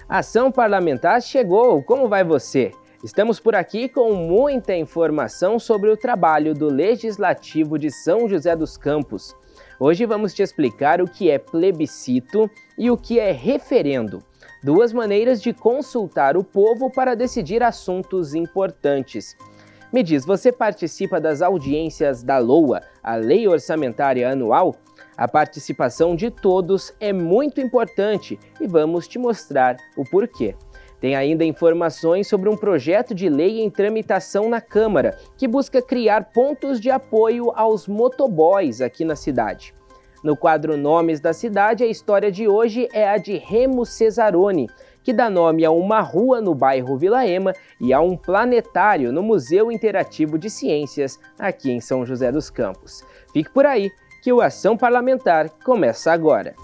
A ação parlamentar chegou, como vai você? Estamos por aqui com muita informação sobre o trabalho do Legislativo de São José dos Campos. Hoje vamos te explicar o que é plebiscito e o que é referendo, duas maneiras de consultar o povo para decidir assuntos importantes. Me diz, você participa das audiências da LOA, a Lei Orçamentária Anual? A participação de todos é muito importante e vamos te mostrar o porquê. Tem ainda informações sobre um projeto de lei em tramitação na Câmara, que busca criar pontos de apoio aos motoboys aqui na cidade. No quadro Nomes da Cidade, a história de hoje é a de Remo Cesaroni, que dá nome a uma rua no bairro Vila Ema e a um planetário no Museu Interativo de Ciências, aqui em São José dos Campos. Fique por aí, que o Ação Parlamentar começa agora.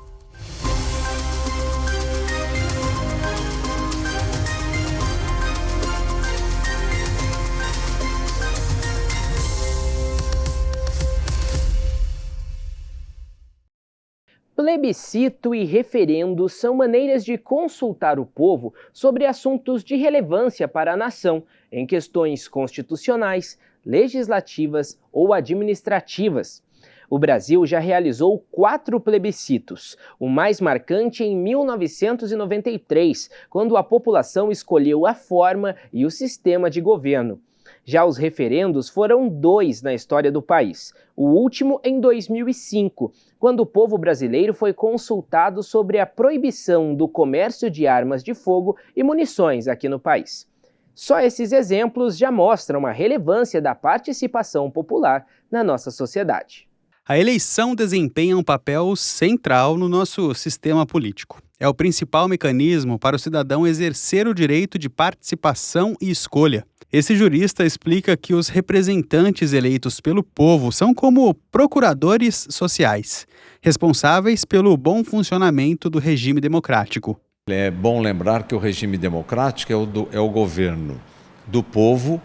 Plebiscito e referendo são maneiras de consultar o povo sobre assuntos de relevância para a nação, em questões constitucionais, legislativas ou administrativas. O Brasil já realizou 4 plebiscitos, o mais marcante em 1993, quando a população escolheu a forma e o sistema de governo. Já os referendos foram 2 na história do país, o último em 2005, quando o povo brasileiro foi consultado sobre a proibição do comércio de armas de fogo e munições aqui no país. Só esses exemplos já mostram a relevância da participação popular na nossa sociedade. A eleição desempenha um papel central no nosso sistema político. É o principal mecanismo para o cidadão exercer o direito de participação e escolha. Esse jurista explica que os representantes eleitos pelo povo são como procuradores sociais, responsáveis pelo bom funcionamento do regime democrático. É bom lembrar que o regime democrático é o governo do povo,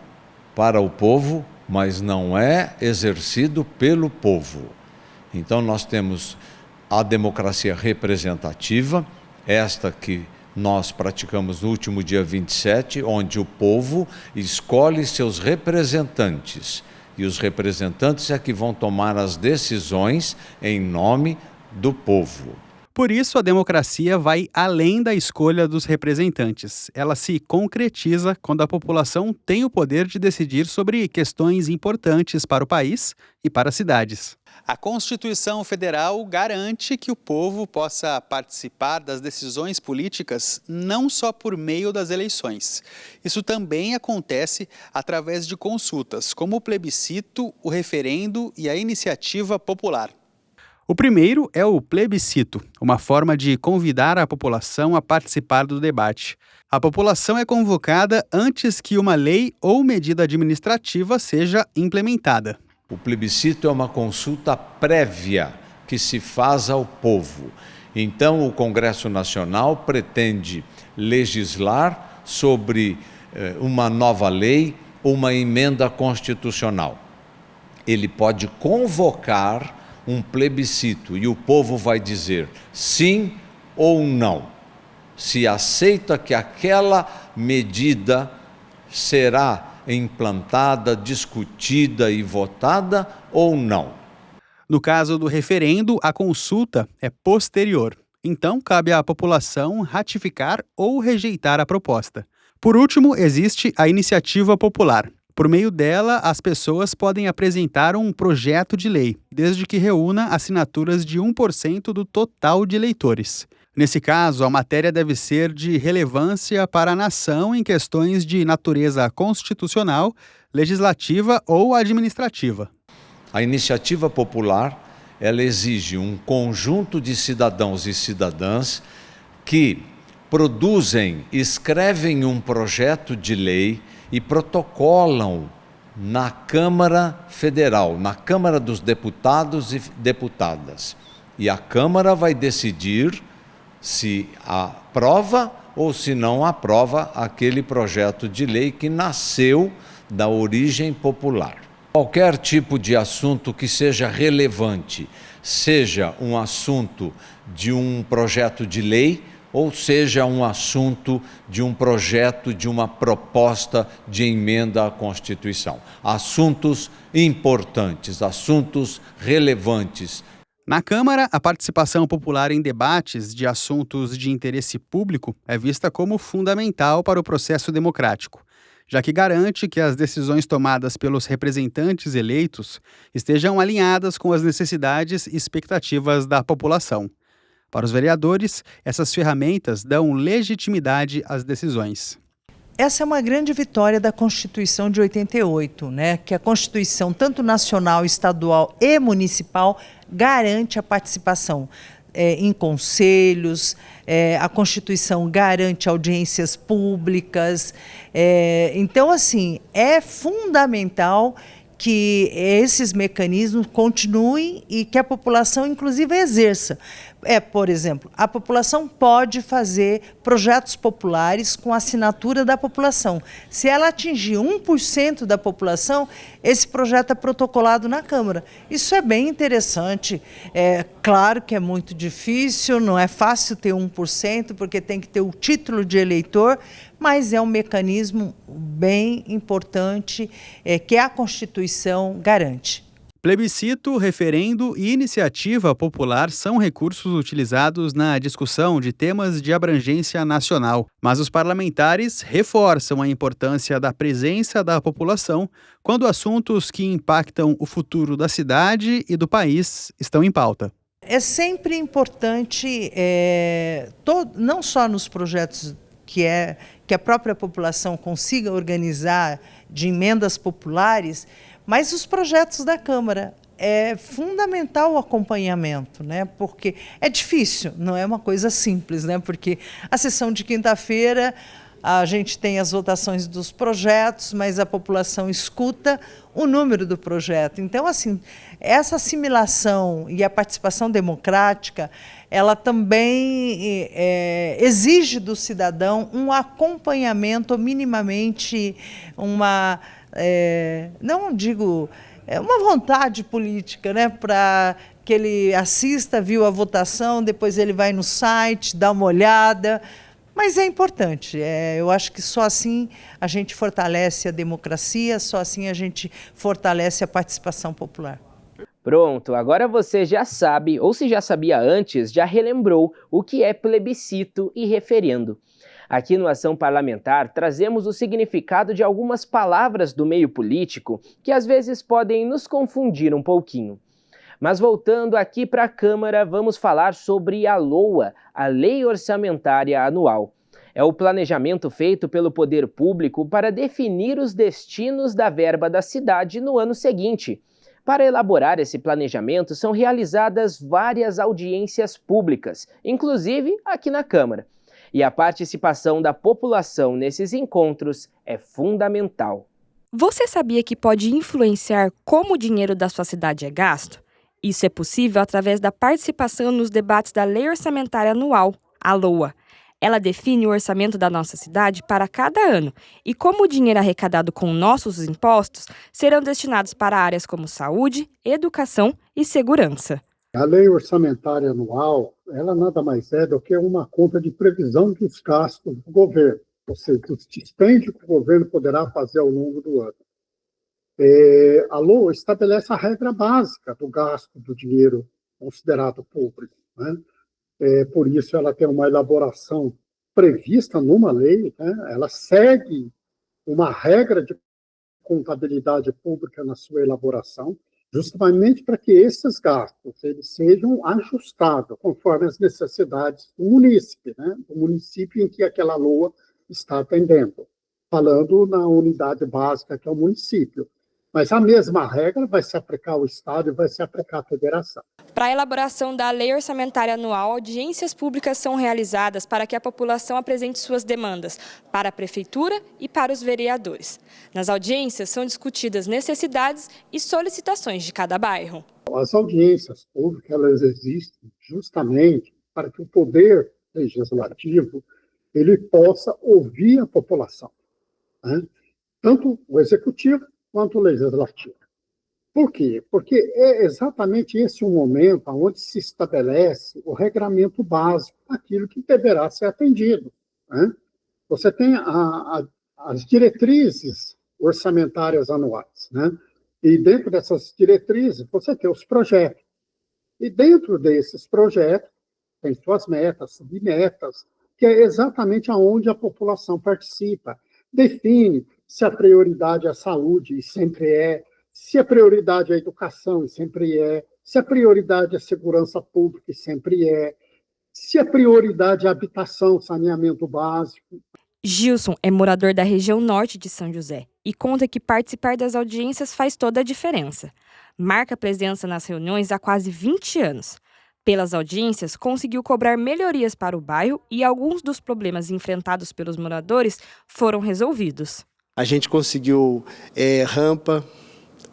para o povo, mas não é exercido pelo povo. Então nós temos a democracia representativa, esta que nós praticamos no último dia 27, onde o povo escolhe seus representantes. E os representantes é que vão tomar as decisões em nome do povo. Por isso, a democracia vai além da escolha dos representantes. Ela se concretiza quando a população tem o poder de decidir sobre questões importantes para o país e para as cidades. A Constituição Federal garante que o povo possa participar das decisões políticas não só por meio das eleições. Isso também acontece através de consultas, como o plebiscito, o referendo e a iniciativa popular. O primeiro é o plebiscito, uma forma de convidar a população a participar do debate. A população é convocada antes que uma lei ou medida administrativa seja implementada. O plebiscito é uma consulta prévia que se faz ao povo. Então, o Congresso Nacional pretende legislar sobre uma nova lei ou uma emenda constitucional. Ele pode convocar um plebiscito e o povo vai dizer sim ou não, se aceita que aquela medida será implantada, discutida e votada ou não. No caso do referendo, a consulta é posterior. Então, cabe à população ratificar ou rejeitar a proposta. Por último, existe a iniciativa popular. Por meio dela, as pessoas podem apresentar um projeto de lei, desde que reúna assinaturas de 1% do total de eleitores. Nesse caso, a matéria deve ser de relevância para a nação em questões de natureza constitucional, legislativa ou administrativa. A iniciativa popular, ela exige um conjunto de cidadãos e cidadãs que produzem, escrevem um projeto de lei e protocolam na Câmara Federal, na Câmara dos Deputados e Deputadas. E a Câmara vai decidir se aprova ou se não aprova aquele projeto de lei que nasceu da origem popular. Qualquer tipo de assunto que seja relevante, seja um assunto de um projeto de lei ou seja um assunto de um projeto, de uma proposta de emenda à Constituição. Assuntos importantes, assuntos relevantes. Na Câmara, a participação popular em debates de assuntos de interesse público é vista como fundamental para o processo democrático, já que garante que as decisões tomadas pelos representantes eleitos estejam alinhadas com as necessidades e expectativas da população. Para os vereadores, essas ferramentas dão legitimidade às decisões. Essa é uma grande vitória da Constituição de 88, né? Que a Constituição, tanto nacional, estadual e municipal, garante a participação em conselhos, a Constituição garante audiências públicas. Então, assim, é fundamental que esses mecanismos continuem e que a população, inclusive, exerça. Por exemplo, a população pode fazer projetos populares com assinatura da população. Se ela atingir 1% da população, esse projeto é protocolado na Câmara. Isso é bem interessante. Claro que é muito difícil, não é fácil ter 1%, porque tem que ter o título de eleitor, mas é um mecanismo bem importante que a Constituição garante. Plebiscito, referendo e iniciativa popular são recursos utilizados na discussão de temas de abrangência nacional, mas os parlamentares reforçam a importância da presença da população quando assuntos que impactam o futuro da cidade e do país estão em pauta. É sempre importante, não só nos projetos que a própria população consiga organizar de emendas populares, mas os projetos da Câmara. É fundamental o acompanhamento, né? Porque é difícil, não é uma coisa simples, né? Porque a sessão de quinta-feira, a gente tem as votações dos projetos, mas a população escuta o número do projeto. Então, assim, essa assimilação e a participação democrática, ela também exige do cidadão um acompanhamento, minimamente não digo, uma vontade política, né, para que ele assista, viu a votação, depois ele vai no site, dá uma olhada, mas é importante. Eu acho que só assim a gente fortalece a democracia, só assim a gente fortalece a participação popular. Pronto, agora você já sabe, ou se já sabia antes, já relembrou o que é plebiscito e referendo. Aqui no Ação Parlamentar, trazemos o significado de algumas palavras do meio político que às vezes podem nos confundir um pouquinho. Mas voltando aqui para a Câmara, vamos falar sobre a LOA, a Lei Orçamentária Anual. É o planejamento feito pelo poder público para definir os destinos da verba da cidade no ano seguinte. Para elaborar esse planejamento, são realizadas várias audiências públicas, inclusive aqui na Câmara. E a participação da população nesses encontros é fundamental. Você sabia que pode influenciar como o dinheiro da sua cidade é gasto? Isso é possível através da participação nos debates da Lei Orçamentária Anual, a LOA. Ela define o orçamento da nossa cidade para cada ano e como o dinheiro arrecadado com nossos impostos serão destinados para áreas como saúde, educação e segurança. A Lei Orçamentária Anual, ela nada mais é do que uma conta de previsão dos gastos do governo, ou seja, dos dispêndios que o governo poderá fazer ao longo do ano. A LOA estabelece a regra básica do gasto do dinheiro considerado público, né? Por isso ela tem uma elaboração prevista numa lei, né? Ela segue uma regra de contabilidade pública na sua elaboração, justamente para que esses gastos eles sejam ajustados conforme as necessidades do munícipe, né? Do município em que aquela LOA está atendendo, falando na unidade básica que é o município. Mas a mesma regra vai se aplicar ao Estado e vai se aplicar à Federação. Para a elaboração da Lei Orçamentária Anual, audiências públicas são realizadas para que a população apresente suas demandas para a Prefeitura e para os vereadores. Nas audiências são discutidas necessidades e solicitações de cada bairro. As audiências públicas elas existem justamente para que o Poder Legislativo ele possa ouvir a população, né? Tanto o Executivo quanto o Legislativo. Por quê? Porque é exatamente esse o momento onde se estabelece o regramento básico daquilo que deverá ser atendido, né? Você tem as diretrizes orçamentárias anuais, né? E dentro dessas diretrizes, você tem os projetos. E dentro desses projetos, tem suas metas, submetas, que é exatamente aonde a população participa. Define se a prioridade é a saúde, e sempre é, se a prioridade é a educação, e sempre é, se a prioridade é a segurança pública, e sempre é, se a prioridade é a habitação, saneamento básico. Gilson é morador da região norte de São José e conta que participar das audiências faz toda a diferença. Marca presença nas reuniões há quase 20 anos. Pelas audiências, conseguiu cobrar melhorias para o bairro e alguns dos problemas enfrentados pelos moradores foram resolvidos. A gente conseguiu rampa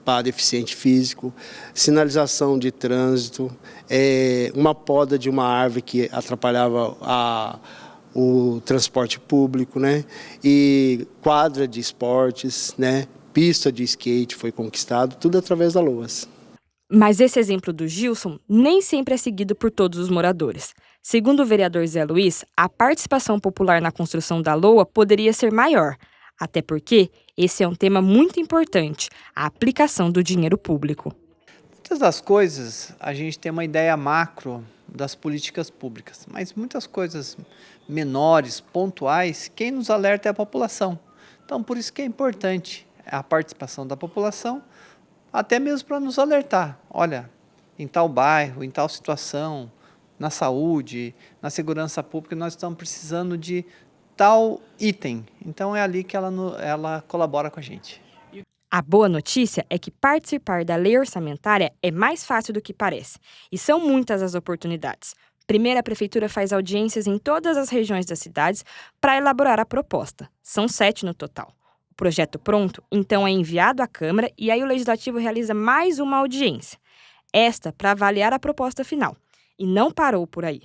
para deficiente físico, sinalização de trânsito, uma poda de uma árvore que atrapalhava o transporte público, né? E quadra de esportes, né? Pista de skate foi conquistado, tudo através da LOAS. Mas esse exemplo do Gilson nem sempre é seguido por todos os moradores. Segundo o vereador Zé Luiz, a participação popular na construção da LOA poderia ser maior, até porque esse é um tema muito importante, a aplicação do dinheiro público. Muitas das coisas, a gente tem uma ideia macro das políticas públicas, mas muitas coisas menores, pontuais, quem nos alerta é a população. Então, por isso que é importante a participação da população, até mesmo para nos alertar. Olha, em tal bairro, em tal situação, na saúde, na segurança pública, nós estamos precisando de tal item. Então, é ali que ela colabora com a gente. A boa notícia é que participar da lei orçamentária é mais fácil do que parece. E são muitas as oportunidades. Primeiro, a Prefeitura faz audiências em todas as regiões das cidades para elaborar a proposta. São 7 no total. O projeto pronto, então, é enviado à Câmara e aí o Legislativo realiza mais uma audiência. Esta para avaliar a proposta final. E não parou por aí.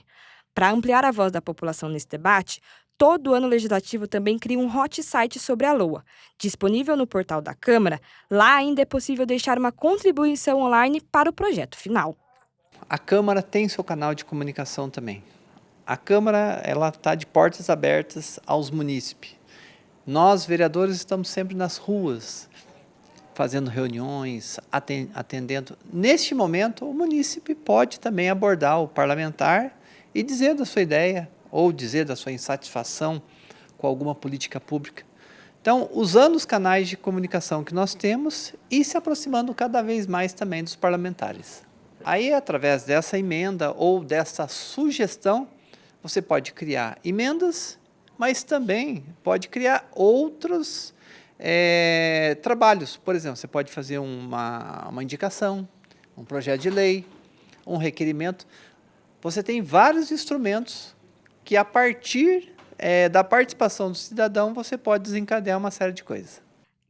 Para ampliar a voz da população nesse debate, todo ano o Legislativo também cria um hot site sobre a LOA. Disponível no portal da Câmara, lá ainda é possível deixar uma contribuição online para o projeto final. A Câmara tem seu canal de comunicação também. A Câmara está de portas abertas aos munícipes. Nós, vereadores, estamos sempre nas ruas, fazendo reuniões, atendendo. Neste momento, o munícipe pode também abordar o parlamentar e dizer da sua ideia, ou dizer da sua insatisfação com alguma política pública. Então, usando os canais de comunicação que nós temos e se aproximando cada vez mais também dos parlamentares. Aí, através dessa emenda ou dessa sugestão, você pode criar emendas, mas também pode criar outros trabalhos. Por exemplo, você pode fazer uma indicação, um projeto de lei, um requerimento. Você tem vários instrumentos que, a partir da participação do cidadão, você pode desencadear uma série de coisas.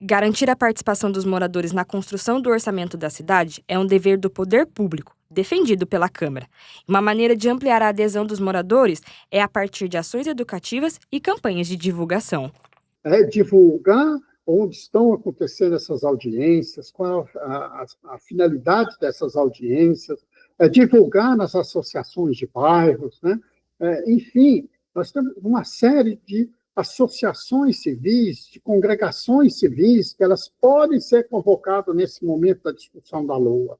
Garantir a participação dos moradores na construção do orçamento da cidade é um dever do poder público, defendido pela Câmara. Uma maneira de ampliar a adesão dos moradores é a partir de ações educativas e campanhas de divulgação. Divulgar onde estão acontecendo essas audiências, qual a finalidade dessas audiências, divulgar nas associações de bairros, né? Enfim, nós temos uma série de associações civis, de congregações civis, que elas podem ser convocadas nesse momento da discussão da LOA.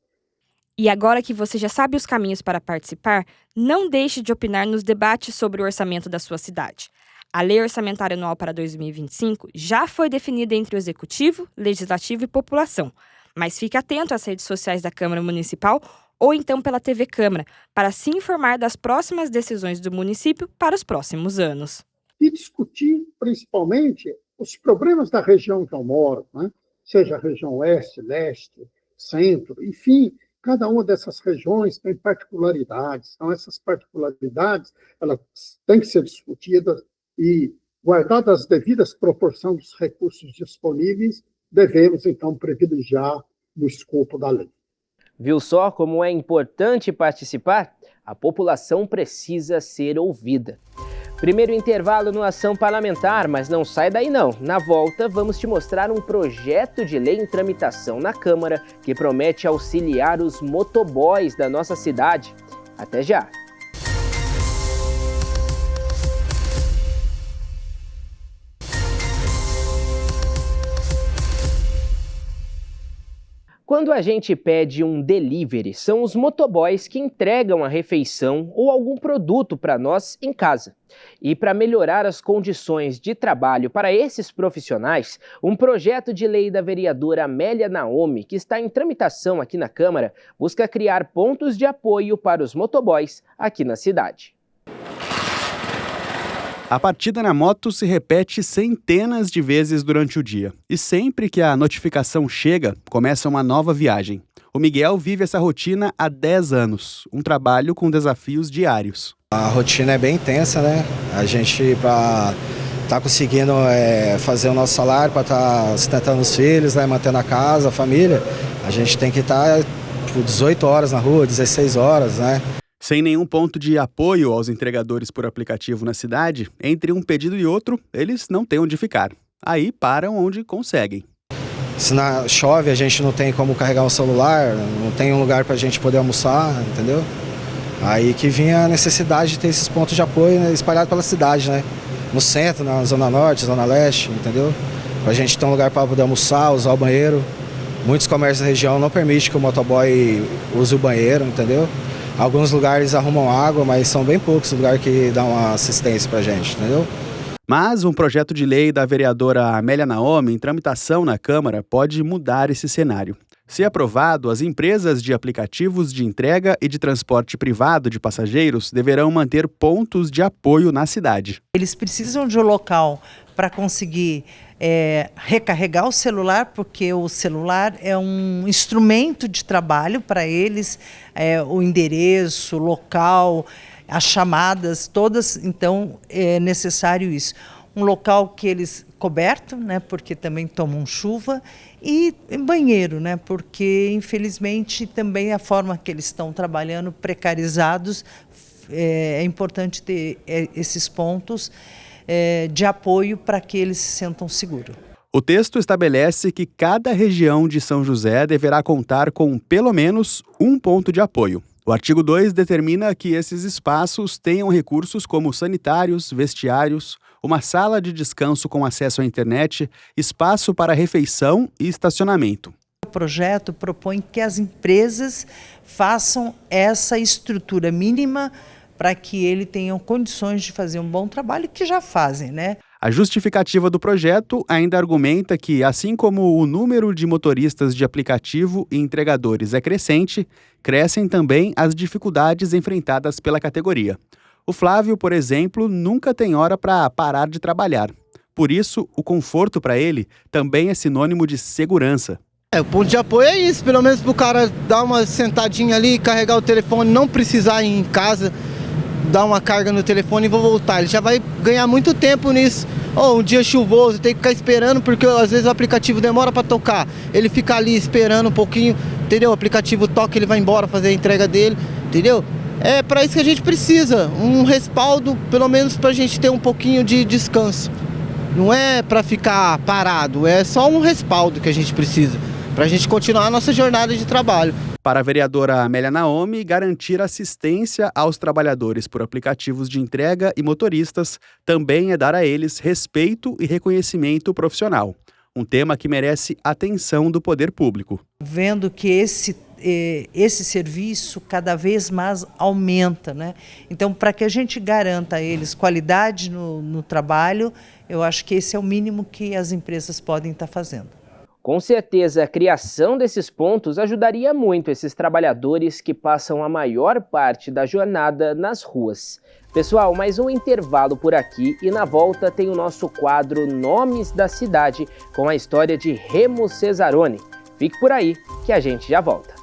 E agora que você já sabe os caminhos para participar, não deixe de opinar nos debates sobre o orçamento da sua cidade. A Lei Orçamentária Anual para 2025 já foi definida entre o Executivo, Legislativo e População. Mas fique atento às redes sociais da Câmara Municipal ou então pela TV Câmara, para se informar das próximas decisões do município para os próximos anos. E discutir, principalmente, os problemas da região que eu moro, né? Seja a região oeste, leste, centro, enfim, cada uma dessas regiões tem particularidades. Então, essas particularidades elas têm que ser discutidas e, guardadas as devidas proporções dos recursos disponíveis, devemos, então, privilegiar no escopo da lei. Viu só como é importante participar? A população precisa ser ouvida. Primeiro intervalo no Ação Parlamentar, mas não sai daí não. Na volta, vamos te mostrar um projeto de lei em tramitação na Câmara que promete auxiliar os motoboys da nossa cidade. Até já! Quando a gente pede um delivery, são os motoboys que entregam a refeição ou algum produto para nós em casa. E para melhorar as condições de trabalho para esses profissionais, um projeto de lei da vereadora Amélia Naomi, que está em tramitação aqui na Câmara, busca criar pontos de apoio para os motoboys aqui na cidade. A partida na moto se repete centenas de vezes durante o dia. E sempre que a notificação chega, começa uma nova viagem. O Miguel vive essa rotina há 10 anos, um trabalho com desafios diários. A rotina é bem intensa, né? A gente, para estar conseguindo fazer o nosso salário, para estar sustentando os filhos, né? Mantendo a casa, a família, a gente tem que estar 18 horas na rua, 16 horas, né? Sem nenhum ponto de apoio aos entregadores por aplicativo na cidade, entre um pedido e outro, eles não têm onde ficar. Aí param onde conseguem. Se chove, a gente não tem como carregar o celular, não tem um lugar para a gente poder almoçar, entendeu? Aí que vinha a necessidade de ter esses pontos de apoio, né, espalhados pela cidade, né? No centro, na Zona Norte, Zona Leste, entendeu? Para a gente ter um lugar para poder almoçar, usar o banheiro. Muitos comércios da região não permitem que o motoboy use o banheiro, entendeu? Alguns lugares arrumam água, mas são bem poucos lugares que dão uma assistência pra gente, entendeu? Mas um projeto de lei da vereadora Amélia Naomi, em tramitação na Câmara, pode mudar esse cenário. Se aprovado, as empresas de aplicativos de entrega e de transporte privado de passageiros deverão manter pontos de apoio na cidade. Eles precisam de um local para conseguir recarregar o celular, porque o celular é um instrumento de trabalho para eles, o endereço, o local, as chamadas, todas, então é necessário isso. Um local que eles coberto, né, porque também tomam chuva, e banheiro, né, porque infelizmente também a forma que eles estão trabalhando, precarizados, é importante ter esses pontos de apoio para que eles se sentam seguros. O texto estabelece que cada região de São José deverá contar com pelo menos um ponto de apoio. O artigo 2 determina que esses espaços tenham recursos como sanitários, vestiários, uma sala de descanso com acesso à internet, espaço para refeição e estacionamento. O projeto propõe que as empresas façam essa estrutura mínima para que eles tenham condições de fazer um bom trabalho, que já fazem, né? A justificativa do projeto ainda argumenta que, assim como o número de motoristas de aplicativo e entregadores é crescente, crescem também as dificuldades enfrentadas pela categoria. O Flávio, por exemplo, nunca tem hora para parar de trabalhar. Por isso, o conforto para ele também é sinônimo de segurança. O ponto de apoio é isso, pelo menos para o cara dar uma sentadinha ali, carregar o telefone, não precisar ir em casa, dar uma carga no telefone e vou voltar. Ele já vai ganhar muito tempo nisso. Um dia chuvoso, tem que ficar esperando, porque às vezes o aplicativo demora para tocar. Ele fica ali esperando um pouquinho, entendeu? O aplicativo toca, ele vai embora fazer a entrega dele, entendeu? É para isso que a gente precisa, um respaldo, pelo menos para a gente ter um pouquinho de descanso. Não é para ficar parado, é só um respaldo que a gente precisa, para a gente continuar a nossa jornada de trabalho. Para a vereadora Amélia Naomi, garantir assistência aos trabalhadores por aplicativos de entrega e motoristas também é dar a eles respeito e reconhecimento profissional. Um tema que merece atenção do poder público. Vendo que esse serviço cada vez mais aumenta, né? Então, para que a gente garanta a eles qualidade no trabalho, eu acho que esse é o mínimo que as empresas podem estar fazendo. Com certeza, a criação desses pontos ajudaria muito esses trabalhadores que passam a maior parte da jornada nas ruas. Pessoal, mais um intervalo por aqui e na volta tem o nosso quadro Nomes da Cidade com a história de Remo Cesaroni. Fique por aí que a gente já volta.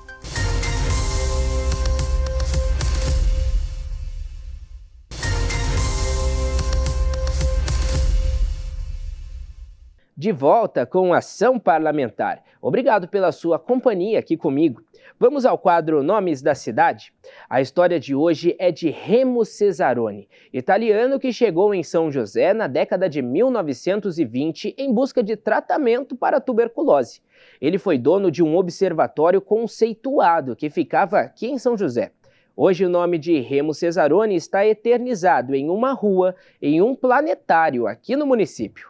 De volta com Ação Parlamentar. Obrigado pela sua companhia aqui comigo. Vamos ao quadro Nomes da Cidade? A história de hoje é de Remo Cesaroni, italiano que chegou em São José na década de 1920 em busca de tratamento para a tuberculose. Ele foi dono de um observatório conceituado que ficava aqui em São José. Hoje o nome de Remo Cesaroni está eternizado em uma rua, em um planetário aqui no município.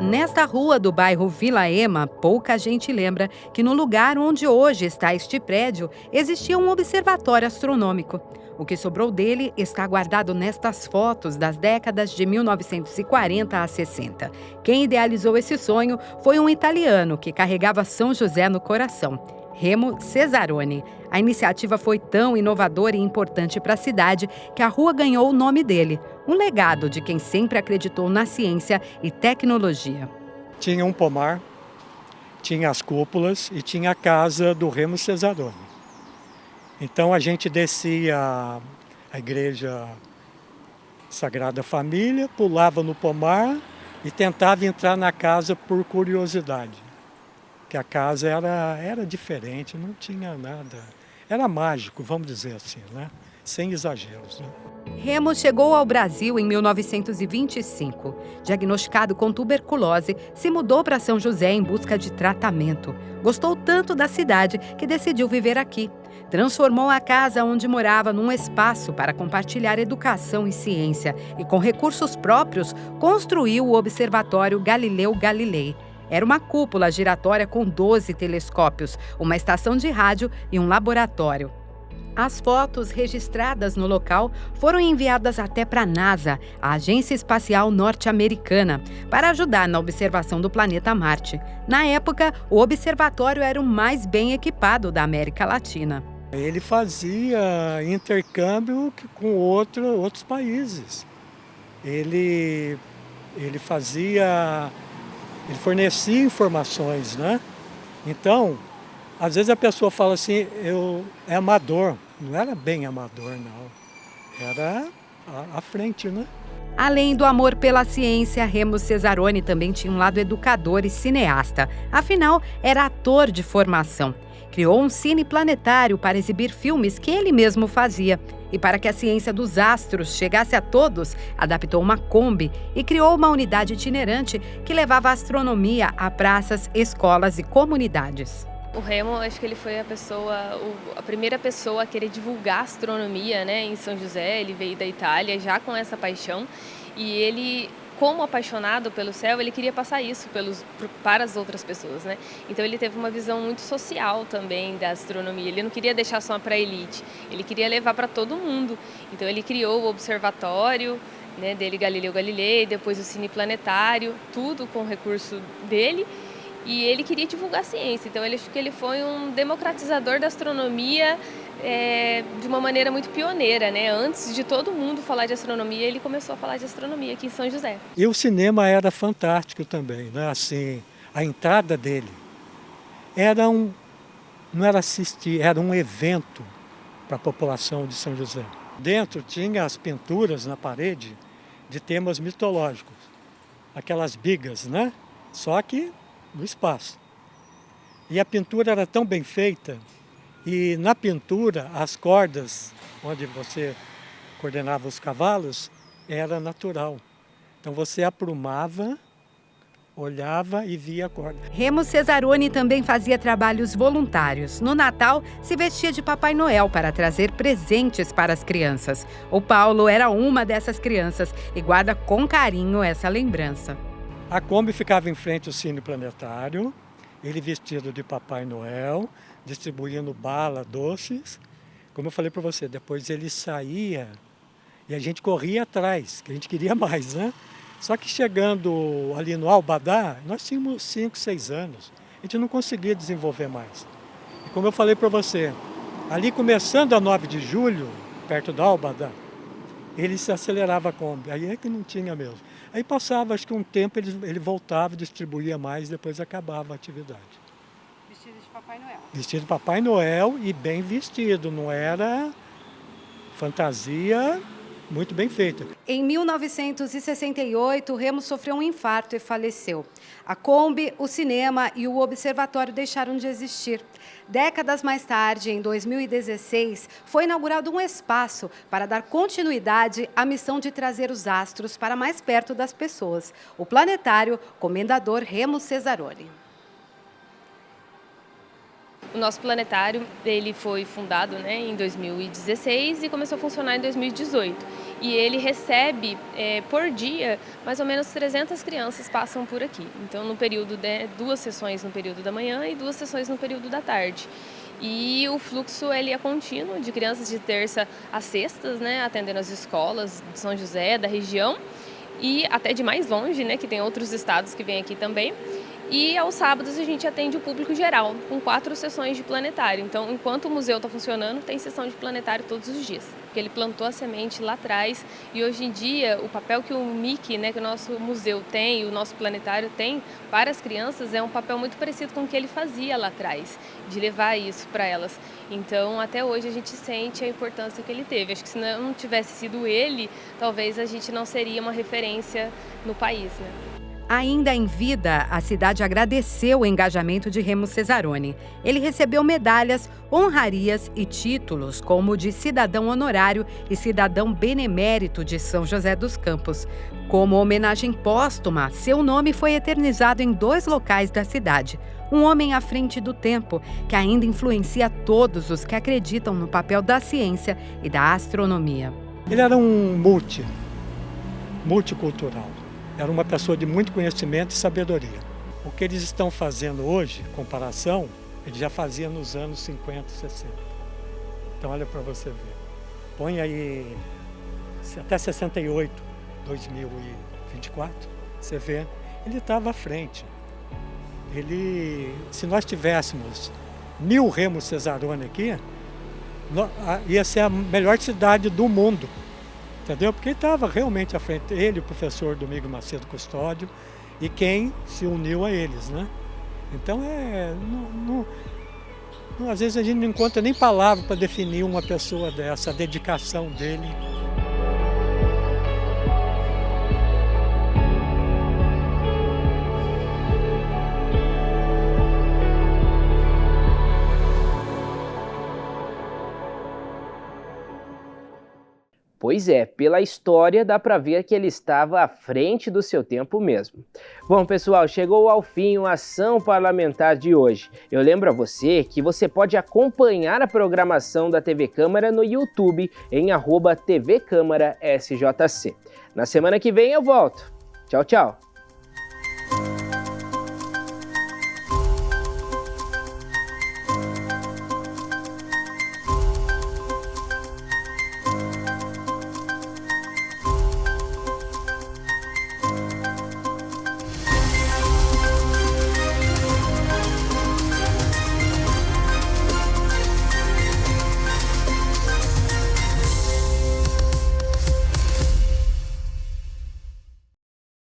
Nesta rua do bairro Vila Ema, pouca gente lembra que no lugar onde hoje está este prédio, existia um observatório astronômico. O que sobrou dele está guardado nestas fotos das décadas de 1940 a 60. Quem idealizou esse sonho foi um italiano que carregava São José no coração, Remo Cesaroni. A iniciativa foi tão inovadora e importante para a cidade que a rua ganhou o nome dele, um legado de quem sempre acreditou na ciência e tecnologia. Tinha um pomar, tinha as cúpulas e tinha a casa do Remo Cesaroni. Então a gente descia a igreja Sagrada Família, pulava no pomar e tentava entrar na casa por curiosidade. Que a casa era diferente, não tinha nada. Era mágico, vamos dizer assim, né? Sem exageros, né? Remo chegou ao Brasil em 1925. Diagnosticado com tuberculose, se mudou para São José em busca de tratamento. Gostou tanto da cidade que decidiu viver aqui. Transformou a casa onde morava num espaço para compartilhar educação e ciência e, com recursos próprios, construiu o Observatório Galileu Galilei. Era uma cúpula giratória com 12 telescópios, uma estação de rádio e um laboratório. As fotos registradas no local foram enviadas até para a NASA, a Agência Espacial Norte-Americana, para ajudar na observação do planeta Marte. Na época, o observatório era o mais bem equipado da América Latina. Ele fazia intercâmbio com outros países. Ele fornecia informações, né? Então, às vezes a pessoa fala assim, é amador. Não era bem amador, não. Era à frente, né? Além do amor pela ciência, Remo Cesaroni também tinha um lado educador e cineasta. Afinal, era ator de formação. Criou um cine planetário para exibir filmes que ele mesmo fazia. E para que a ciência dos astros chegasse a todos, adaptou uma Kombi e criou uma unidade itinerante que levava a astronomia a praças, escolas e comunidades. O Remo, acho que ele foi a primeira pessoa a querer divulgar a astronomia, né, em São José. Ele veio da Itália já com essa paixão e ele, como apaixonado pelo céu, ele queria passar isso para as outras pessoas, né? Então ele teve uma visão muito social também da astronomia. Ele não queria deixar só para a elite, ele queria levar para todo mundo. Então ele criou o observatório, né, dele, Galileu Galilei, depois o cine planetário, tudo com recurso dele. E ele queria divulgar a ciência, então acho que ele foi um democratizador da astronomia de uma maneira muito pioneira, né? Antes de todo mundo falar de astronomia, ele começou a falar de astronomia aqui em São José. E o cinema era fantástico também, né? Assim, a entrada dele não era assistir, era um evento para a população de São José. Dentro tinha as pinturas na parede de temas mitológicos, aquelas bigas, né? Só que no espaço. E a pintura era tão bem feita, e na pintura as cordas, onde você coordenava os cavalos, era natural. Então você aprumava, olhava e via a corda. Remo Cesaroni também fazia trabalhos voluntários. No Natal, se vestia de Papai Noel para trazer presentes para as crianças. O Paulo era uma dessas crianças e guarda com carinho essa lembrança. A Kombi ficava em frente ao cine planetário, ele vestido de Papai Noel, distribuindo bala, doces. Como eu falei para você, depois ele saía e a gente corria atrás, que a gente queria mais, né? Só que chegando ali no Albadá, nós tínhamos 5, 6 anos, a gente não conseguia desenvolver mais. E como eu falei para você, ali começando a 9 de julho, perto do Albadá, ele se acelerava a Kombi, aí é que não tinha mesmo. Aí passava, acho que um tempo, ele voltava, distribuía mais, depois acabava a atividade. Vestido de Papai Noel? Vestido de Papai Noel e bem vestido, não era fantasia muito bem feita. Em 1968, Remo sofreu um infarto e faleceu. A Kombi, o cinema e o observatório deixaram de existir. Décadas mais tarde, em 2016, foi inaugurado um espaço para dar continuidade à missão de trazer os astros para mais perto das pessoas. O planetário Comendador Remo Cesaroni. O nosso planetário ele foi fundado, em 2016 e começou a funcionar em 2018. E ele recebe, por dia, mais ou menos 300 crianças passam por aqui. Então, no período 2 sessões no período da manhã e 2 sessões no período da tarde. E o fluxo ele é contínuo, de crianças de terça a sextas, atendendo as escolas de São José, da região, e até de mais longe, que tem outros estados que vêm aqui também. E aos sábados a gente atende o público geral, com 4 sessões de planetário. Então, enquanto o museu está funcionando, tem sessão de planetário todos os dias. Porque ele plantou a semente lá atrás e hoje em dia o papel que o MIC, que o nosso museu tem, o nosso planetário tem para as crianças é um papel muito parecido com o que ele fazia lá atrás, de levar isso para elas. Então, até hoje a gente sente a importância que ele teve. Acho que se não tivesse sido ele, talvez a gente não seria uma referência no país, Ainda em vida, a cidade agradeceu o engajamento de Remo Cesaroni. Ele recebeu medalhas, honrarias e títulos, como o de cidadão honorário e cidadão benemérito de São José dos Campos. Como homenagem póstuma, seu nome foi eternizado em 2 locais da cidade. Um homem à frente do tempo, que ainda influencia todos os que acreditam no papel da ciência e da astronomia. Ele era um multicultural. Era uma pessoa de muito conhecimento e sabedoria. O que eles estão fazendo hoje, comparação, ele já fazia nos anos 50, 60. Então olha para você ver. Põe aí até 68, 2024, você vê, ele estava à frente. Se nós tivéssemos 1000 Remo Cesaroni aqui, ia ser a melhor cidade do mundo. Entendeu? Porque ele estava realmente à frente, ele, o professor Domingos Macedo Custódio, e quem se uniu a eles, Então, às vezes a gente não encontra nem palavra para definir uma pessoa dessa, a dedicação dele. Pois é, pela história dá para ver que ele estava à frente do seu tempo mesmo. Bom, pessoal, chegou ao fim a Ação Parlamentar de hoje. Eu lembro a você que você pode acompanhar a programação da TV Câmara no YouTube em @TV Câmara SJC. Na semana que vem eu volto. Tchau, tchau!